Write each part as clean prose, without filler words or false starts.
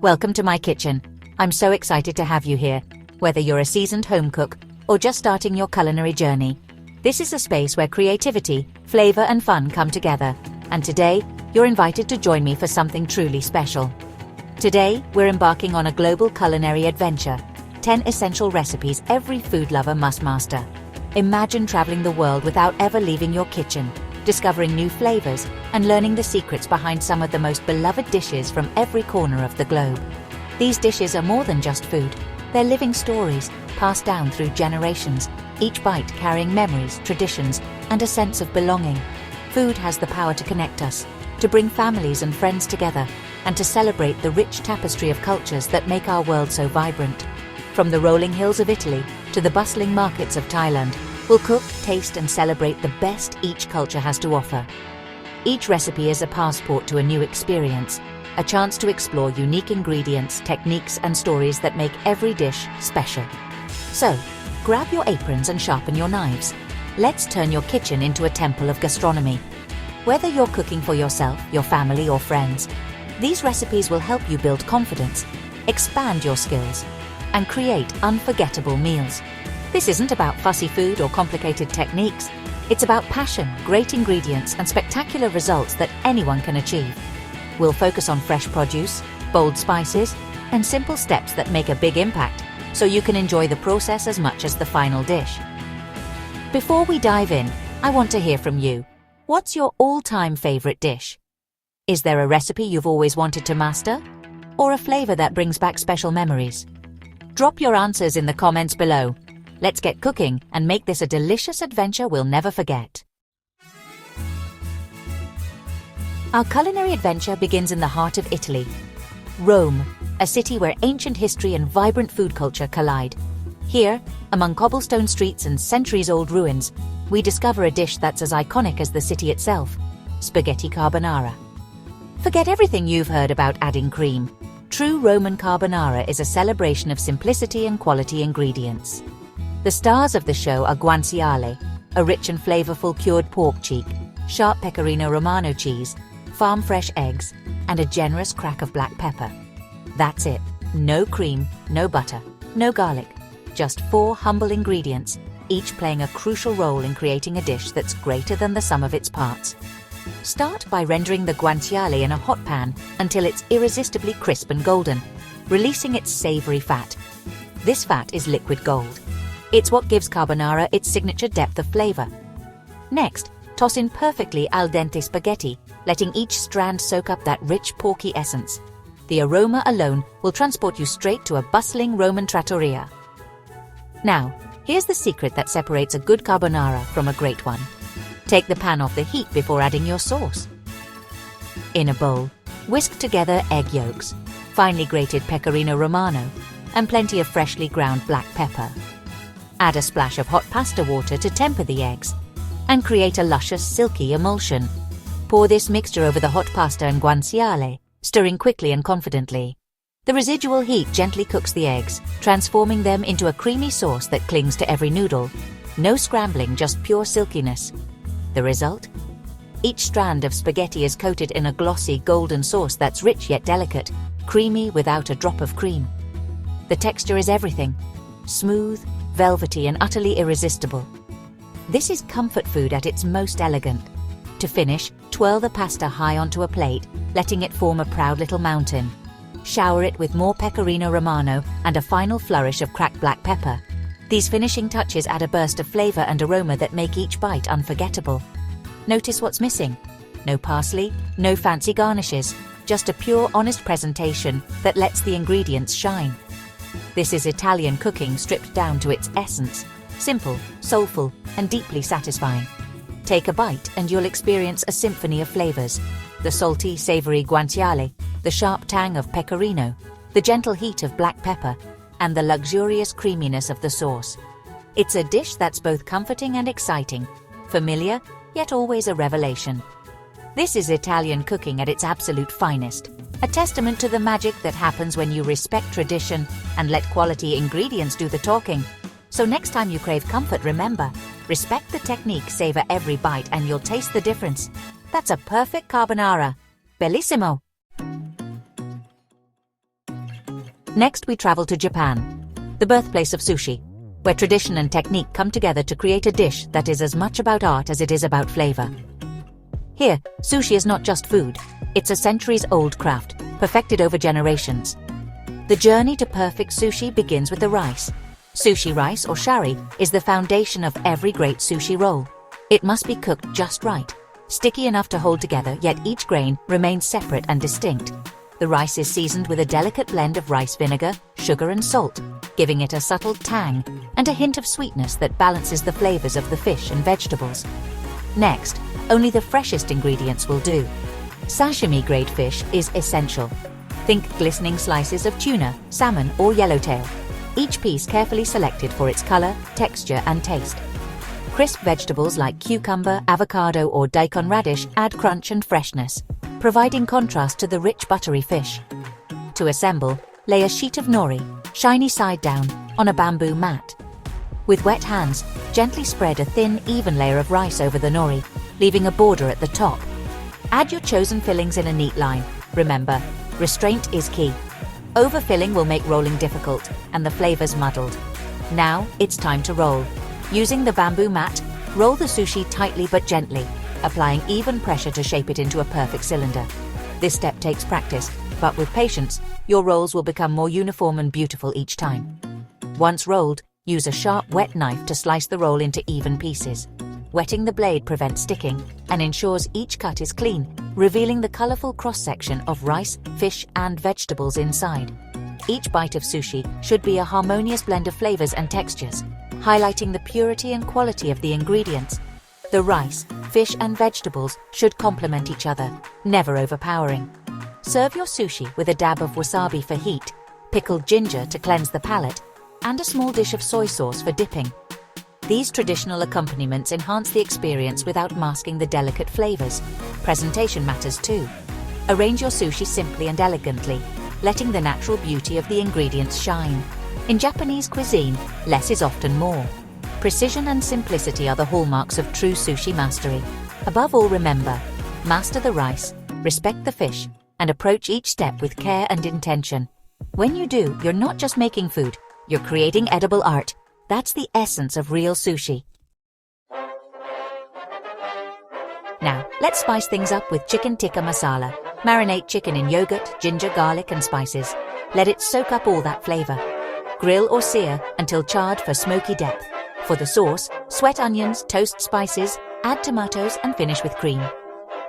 Welcome to my kitchen. I'm so excited to have you here. Whether you're a seasoned home cook or just starting your culinary journey, this is a space where creativity, flavor and fun come together. And today, you're invited to join me for something truly special. Today, we're embarking on a global culinary adventure. 10 essential recipes every food lover must master. Imagine traveling the world without ever leaving your kitchen, discovering new flavors and learning the secrets behind some of the most beloved dishes from every corner of the globe. These dishes are more than just food. They're living stories, passed down through generations, each bite carrying memories, traditions, and a sense of belonging. Food has the power to connect us, to bring families and friends together, and to celebrate the rich tapestry of cultures that make our world so vibrant. From the rolling hills of Italy to the bustling markets of Thailand, we'll cook, taste, and celebrate the best each culture has to offer. Each recipe is a passport to a new experience, a chance to explore unique ingredients, techniques, and stories that make every dish special. So, grab your aprons and sharpen your knives. Let's turn your kitchen into a temple of gastronomy. Whether you're cooking for yourself, your family, or friends, these recipes will help you build confidence, expand your skills, and create unforgettable meals. This isn't about fussy food or complicated techniques. It's about passion, great ingredients, and spectacular results that anyone can achieve. We'll focus on fresh produce, bold spices, and simple steps that make a big impact, so you can enjoy the process as much as the final dish. Before we dive in, I want to hear from you. What's your all-time favorite dish? Is there a recipe you've always wanted to master? Or a flavor that brings back special memories? Drop your answers in the comments below. Let's get cooking and make this a delicious adventure we'll never forget. Our culinary adventure begins in the heart of Italy. Rome, a city where ancient history and vibrant food culture collide. Here, among cobblestone streets and centuries-old ruins, we discover a dish that's as iconic as the city itself: spaghetti carbonara. Forget everything you've heard about adding cream. True Roman carbonara is a celebration of simplicity and quality ingredients. The stars of the show are guanciale, a rich and flavorful cured pork cheek, sharp pecorino romano cheese, farm-fresh eggs, and a generous crack of black pepper. That's it. No cream, no butter, no garlic. Just 4 humble ingredients, each playing a crucial role in creating a dish that's greater than the sum of its parts. Start by rendering the guanciale in a hot pan until it's irresistibly crisp and golden, releasing its savory fat. This fat is liquid gold. It's what gives carbonara its signature depth of flavor. Next, toss in perfectly al dente spaghetti, letting each strand soak up that rich porky essence. The aroma alone will transport you straight to a bustling Roman trattoria. Now, here's the secret that separates a good carbonara from a great one. Take the pan off the heat before adding your sauce. In a bowl, whisk together egg yolks, finely grated pecorino romano, and plenty of freshly ground black pepper. Add a splash of hot pasta water to temper the eggs and create a luscious, silky emulsion. Pour this mixture over the hot pasta and guanciale, stirring quickly and confidently. The residual heat gently cooks the eggs, transforming them into a creamy sauce that clings to every noodle. No scrambling, just pure silkiness. The result? Each strand of spaghetti is coated in a glossy golden sauce that's rich yet delicate, creamy without a drop of cream. The texture is everything: smooth, velvety, and utterly irresistible. This is comfort food at its most elegant. To finish, twirl the pasta high onto a plate, letting it form a proud little mountain. Shower it with more pecorino romano and a final flourish of cracked black pepper. These finishing touches add a burst of flavor and aroma that make each bite unforgettable. Notice what's missing? No parsley, no fancy garnishes, just a pure, honest presentation that lets the ingredients shine. This is Italian cooking stripped down to its essence: simple, soulful, and deeply satisfying. Take a bite and you'll experience a symphony of flavors: the salty, savory guanciale, the sharp tang of pecorino, the gentle heat of black pepper, and the luxurious creaminess of the sauce. It's a dish that's both comforting and exciting, familiar, yet always a revelation. This is Italian cooking at its absolute finest, a testament to the magic that happens when you respect tradition and let quality ingredients do the talking. So next time you crave comfort, remember, respect the technique, savor every bite, and you'll taste the difference. That's a perfect carbonara. Bellissimo! Next, we travel to Japan, the birthplace of sushi, where tradition and technique come together to create a dish that is as much about art as it is about flavor. Here, sushi is not just food, it's a centuries-old craft, perfected over generations. The journey to perfect sushi begins with the rice. Sushi rice, or shari, is the foundation of every great sushi roll. It must be cooked just right, sticky enough to hold together, yet each grain remains separate and distinct. The rice is seasoned with a delicate blend of rice vinegar, sugar and salt, giving it a subtle tang and a hint of sweetness that balances the flavors of the fish and vegetables. Next, only the freshest ingredients will do. Sashimi-grade fish is essential. Think glistening slices of tuna, salmon or yellowtail, each piece carefully selected for its color, texture and taste. Crisp vegetables like cucumber, avocado or daikon radish add crunch and freshness, providing contrast to the rich buttery fish. To assemble, lay a sheet of nori, shiny side down, on a bamboo mat. With wet hands, gently spread a thin, even layer of rice over the nori, leaving a border at the top. Add your chosen fillings in a neat line. Remember, restraint is key. Overfilling will make rolling difficult and the flavors muddled. Now, it's time to roll. Using the bamboo mat, roll the sushi tightly but gently, applying even pressure to shape it into a perfect cylinder. This step takes practice, but with patience, your rolls will become more uniform and beautiful each time. Once rolled, use a sharp, wet knife to slice the roll into even pieces. Wetting the blade prevents sticking and ensures each cut is clean, revealing the colorful cross-section of rice, fish, and vegetables inside. Each bite of sushi should be a harmonious blend of flavors and textures, highlighting the purity and quality of the ingredients. The rice, fish, and vegetables should complement each other, never overpowering. Serve your sushi with a dab of wasabi for heat, pickled ginger to cleanse the palate, and a small dish of soy sauce for dipping. These traditional accompaniments enhance the experience without masking the delicate flavors. Presentation matters too. Arrange your sushi simply and elegantly, letting the natural beauty of the ingredients shine. In Japanese cuisine, less is often more. Precision and simplicity are the hallmarks of true sushi mastery. Above all, remember, master the rice, respect the fish, and approach each step with care and intention. When you do, you're not just making food, you're creating edible art. That's the essence of real sushi. Now, let's spice things up with chicken tikka masala. Marinate chicken in yogurt, ginger, garlic, and spices. Let it soak up all that flavor. Grill or sear until charred for smoky depth. For the sauce, sweat onions, toast spices, add tomatoes, and finish with cream.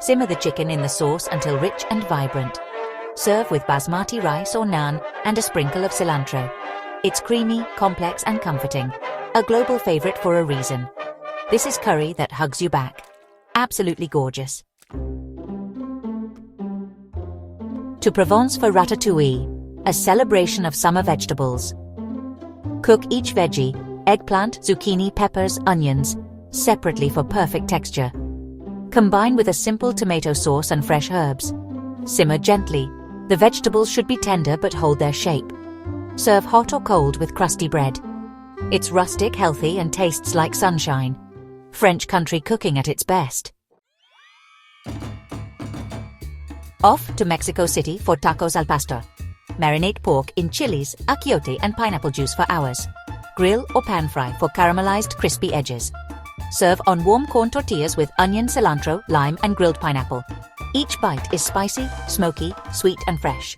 Simmer the chicken in the sauce until rich and vibrant. Serve with basmati rice or naan and a sprinkle of cilantro. It's creamy, complex, and comforting. A global favorite for a reason. This is curry that hugs you back. Absolutely gorgeous. To Provence for ratatouille, a celebration of summer vegetables. Cook each veggie, eggplant, zucchini, peppers, onions, separately for perfect texture. Combine with a simple tomato sauce and fresh herbs. Simmer gently. The vegetables should be tender but hold their shape. Serve hot or cold with crusty bread. It's rustic, healthy, and tastes like sunshine. French country cooking at its best. Off to Mexico City for tacos al pastor. Marinate pork in chilies, achiote, and pineapple juice for hours. Grill or pan fry for caramelized, crispy edges. Serve on warm corn tortillas with onion, cilantro, lime, and grilled pineapple. Each bite is spicy, smoky, sweet, and fresh.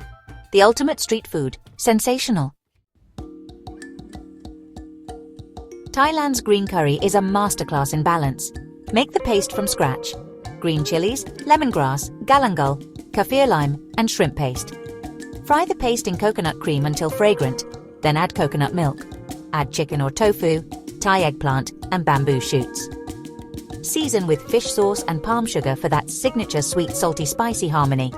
The ultimate street food, sensational. Thailand's green curry is a masterclass in balance. Make the paste from scratch. Green chilies, lemongrass, galangal, kaffir lime, and shrimp paste. Fry the paste in coconut cream until fragrant, then add coconut milk. Add chicken or tofu, Thai eggplant, and bamboo shoots. Season with fish sauce and palm sugar for that signature sweet, salty, spicy harmony.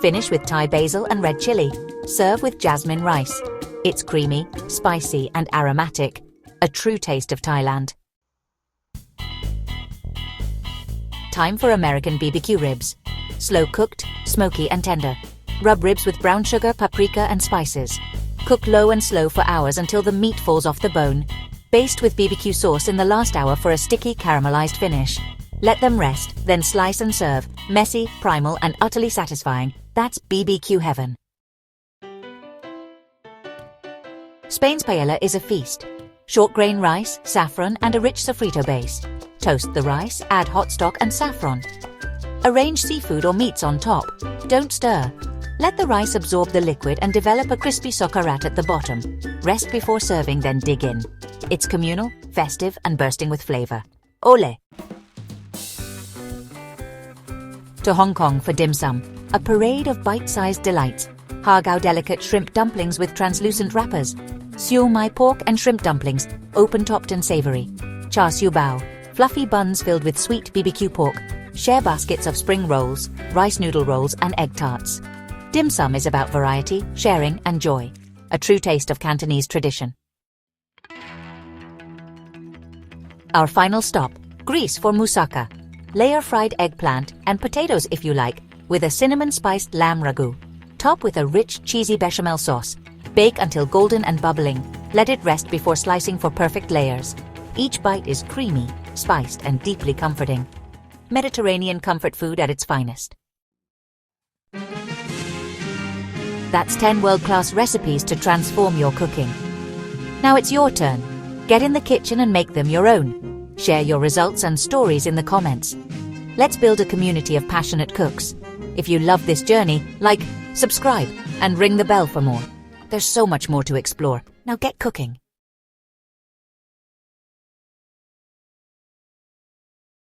Finish with Thai basil and red chili. Serve with jasmine rice. It's creamy, spicy, and aromatic. A true taste of Thailand. Time for American BBQ ribs. Slow cooked, smoky and tender. Rub ribs with brown sugar, paprika, and spices. Cook low and slow for hours until the meat falls off the bone. Baste with BBQ sauce in the last hour for a sticky, caramelized finish. Let them rest, then slice and serve. Messy, primal, and utterly satisfying. That's BBQ heaven. Spain's paella is a feast. Short grain rice, saffron, and a rich sofrito base. Toast the rice, add hot stock and saffron. Arrange seafood or meats on top. Don't stir. Let the rice absorb the liquid and develop a crispy socarrat at the bottom. Rest before serving, then dig in. It's communal, festive, and bursting with flavor. Ole! To Hong Kong for dim sum, a parade of bite-sized delights. Hagao delicate shrimp dumplings with translucent wrappers. Siu mai pork and shrimp dumplings, open-topped and savory. Char siu bao, fluffy buns filled with sweet BBQ pork. Share baskets of spring rolls, rice noodle rolls, and egg tarts. Dim sum is about variety, sharing, and joy. A true taste of Cantonese tradition. Our final stop, Greece for moussaka. Layer fried eggplant and potatoes if you like, with a cinnamon-spiced lamb ragu. Top with a rich, cheesy bechamel sauce. Bake until golden and bubbling. Let it rest before slicing for perfect layers. Each bite is creamy, spiced, and deeply comforting. Mediterranean comfort food at its finest. That's 10 world-class recipes to transform your cooking. Now it's your turn. Get in the kitchen and make them your own. Share your results and stories in the comments. Let's build a community of passionate cooks. If you love this journey, like, subscribe, and ring the bell for more. There's so much more to explore. Now get cooking.